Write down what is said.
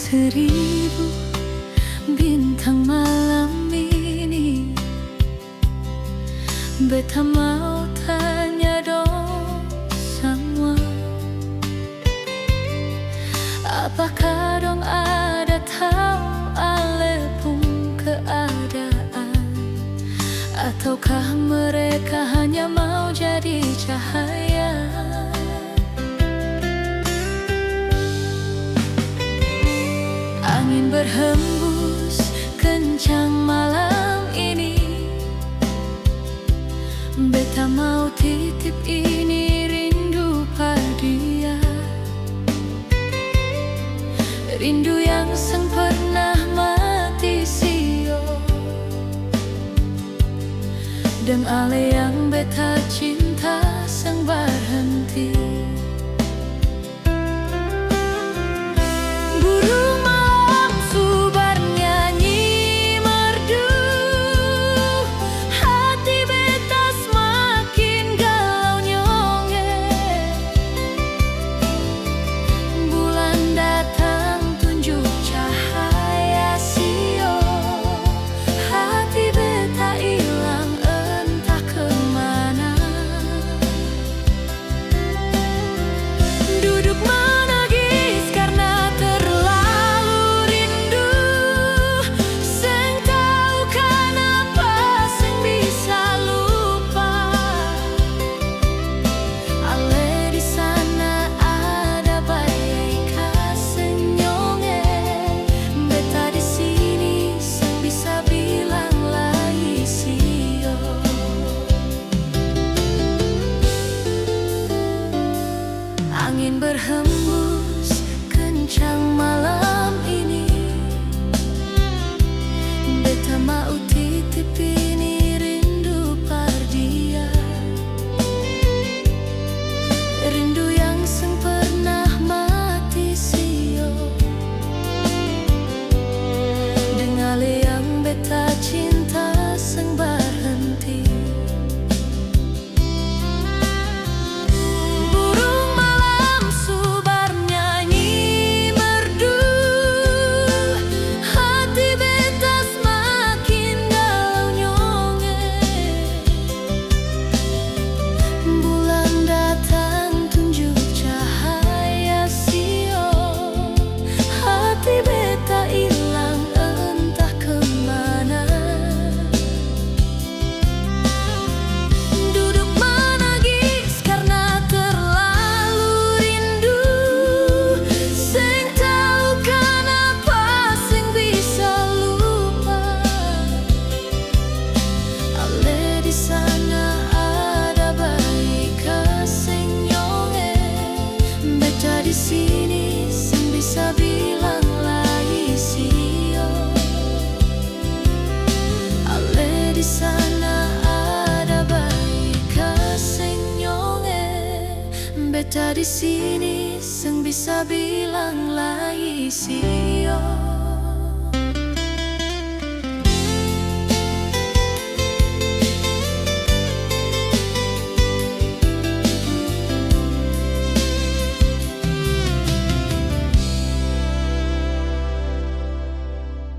Seribu bintang malam ini, beta mau tanya dong semua, apakah dong ada tahu ale pun keadaan, ataukah mereka hanya mau jadi cahaya? Angin berhembus kencang malam ini, beta mau titip ini rindu pada, rindu yang sang pernah mati sio, dan ale yang beta cinta sang berhenti. Angin berhembus kencang malam ini, beta mau titip ini rindu pada, rindu yang sang pernah mati sio, dengan ale yang beta cinta sang berhenti. Di sini sing bisa bilang lai sio, ale di sana ada baik sing nyonge. Beta di sini sing bisa bilang lai sio.